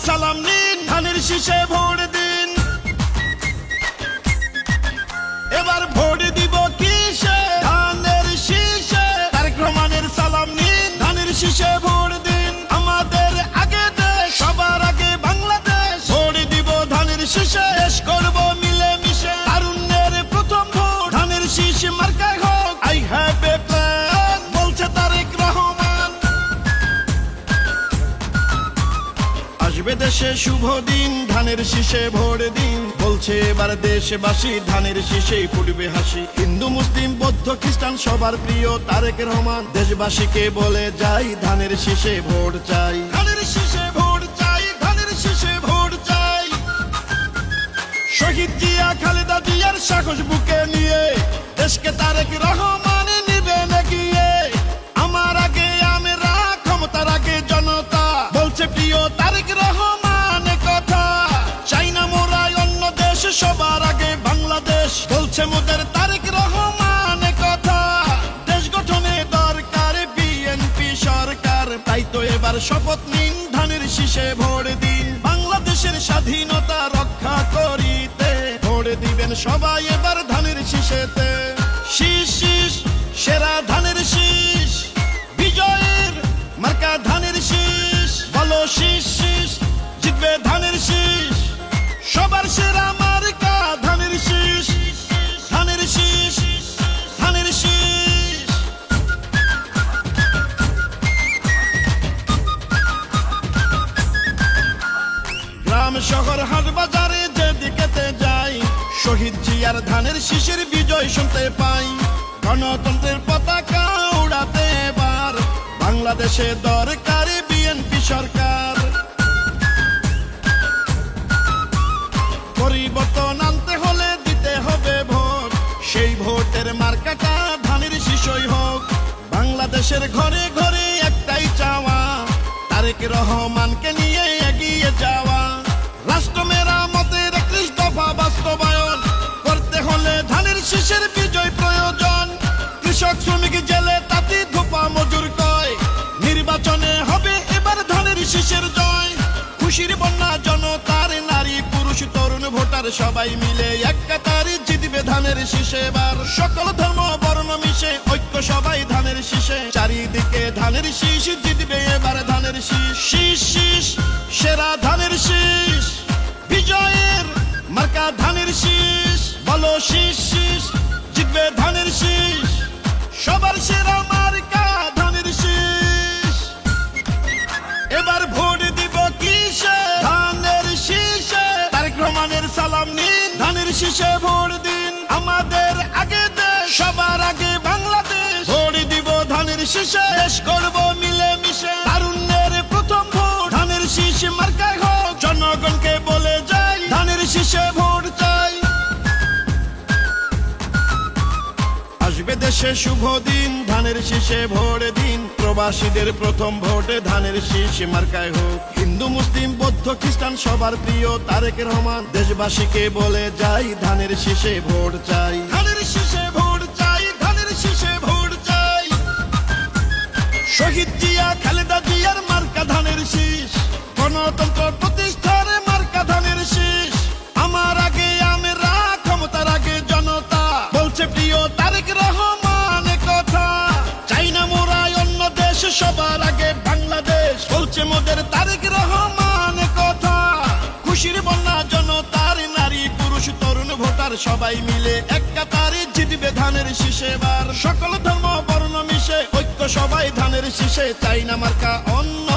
সালাম নিন, ধানের শীষে ভোট দিন। এবার ভোট দিব কিসে? ধানের শীষে। তারেক রহমানের সালাম নিন, ধানের শীষে ভোট দিন। আমাদের আগে দেশ, সবার আগে বাংলাদেশ। ভোট দিব ধানের শীষে, দেশ করব মিলে মিশে। তারুণ্যের প্রথম ভোট ধানের শীষ মার্কায় হোক। আই হ্যাভ এ প্ল্যান, বলছে তারেক রহমান। আসবে দেশে শুভ দিন, ধানের শীষে ভোট দিন। বলছে এবার দেশবাসী, ধানের শীষেই ফুটবে হাসি। হিন্দু মুসলিম বৌদ্ধ খ্রিস্টান সবার প্রিয় তারেক রহমান। দেশবাসীকে বলে যাই, ধানের শীষে ভোট চাই। ধানের শীষে ভোট চাই, ধানের শীষে ভোট চাই। শহীদ জিয়া খালেদা জিয়ার সাহস বুকে নিয়ে দেশকে তারেক রহমান নিবেন এগিয়ে। আমার আগে আমরা, ক্ষমতার আগে জনতা, বলছে প্রিয় তারেক রহমান কথা। চাই না মোরা অন্য দেশ, সবার আগে বাংলাদেশ, বলছে মোদের তারেক রহমান কথা। দেশ গঠনে দরকার বিএনপি সরকার, তাই তো এবার শপথ নিন, ধানের শীষে ভোট দিন। বাংলাদেশের স্বাধীনতা রক্ষা করিতে ভোট দিবেন সবাই এবার ধানের শীষেতে। শীষ শীষ সেরা ধানের শীষ, বিজয়ের মার্কা ধানের শীষ। বলো শীষ শীষ, জিতবে ধানের শীষ। সবার সেরা মার্কা ধানের শীষ, ধানের শীষ, ধানের শীষ। গ্রাম শহর হাট বাজারে যেদিকেতে যাই, শহীদ জিয়ার ধানের শীষের বিজয় শুনতে পাই। গণতন্ত্রের পতাকা উড়াতে এবার বাংলাদেশে দরকার বিএনপি সরকার। পরিবর্তন আনতে হলে দিতে হবে ভোট, সেই ভোটের মার্কাটা ধানের শীষই হোক। বাংলাদেশের ঘরে ঘরে একটাই চাওয়া, তারেক রহমানকে নিয়ে এগিয়ে যাওয়া। রাষ্ট্র মেরামতের 31 দফা বাস্তবায়ন করতে হলে ধানের শীষের বিজয় প্রয়োজন। কৃষক শ্রমিক জেলে তাঁতি ধোপা মজুর কয়, নির্বাচনে হবে এবার ধানের শীষের জয়। খুশির বন্যা জনতার, নারী পুরুষ তরুণ ভোটার সবাই মিলে এক কাতারে জিতবে ধানের শীষে এবার। সকল ধর্ম বর্ণ মিশে ঐক্য সবাই ধানের শীষে। চারিদিকে ধানের শীষ, জিতবে এবার ধানের শীষ। শীষ শীষ সেরা ধানের শীষ, বিজয়ের মার্কা ধানের শীষ। বলো শীষ শীষ, জিতবে ধানের শীষ। সবার সেরা মার্কা ধানের শীষ। এবার ভোট দিব কিসে? ধানের শীষে। তারেক রহমানের সালাম নিন, ধানের শীষে ভোট দিন। আমাদের আগে দেশ, সবার আগে বাংলাদেশ। ভোট দিব ধানের শীষে, দেশ করব মিলে মিশে। তারুণ্যের প্রথম ভোট ধানের শীষ মার্কায় হোক। জনগণকে বলে যাই, ধানের শীষে ভোট চাই। আসবে দেশে শুভ দিন, ধানের শীষে ভোট দিন। প্রবাসীদের প্রথম ভোটে ধানের শীষ মার্কায় হোক। হিন্দু মুসলিম বৌদ্ধ খ্রিস্টান সবার প্রিয় তারেক রহমান। দেশবাসীকে বলে যাই, ধানের শীষে ভোট চাই। ধানের শীষে ভোট চাই, ধানের শীষে ভোট চাই। শহীদ জিয়া খালেদা জিয়ার মার্কা ধানের শীষ। গণতন্ত্র প্রতিষ্ঠার মার্কা ধানের শীষ। আমার আগে আমরা, ক্ষমতার আগে জনতা, বলছে প্রিয় তারেক রহমান কথা। চাই না মোরা অন্য দেশ, সবার আগে বাংলাদেশ, বলছে মোদের তারেক রহমান কথা। খুশির বন্যা জনতার, নারী পুরুষ তরুণ ভোটার সবাই মিলে এক কাতারে জিতবে ধানের শীষে এবার। সকল ধর্ম বর্ণ মিশে ঐক্য সবাই ধানের শীষে। চাই না মার্কা অন্য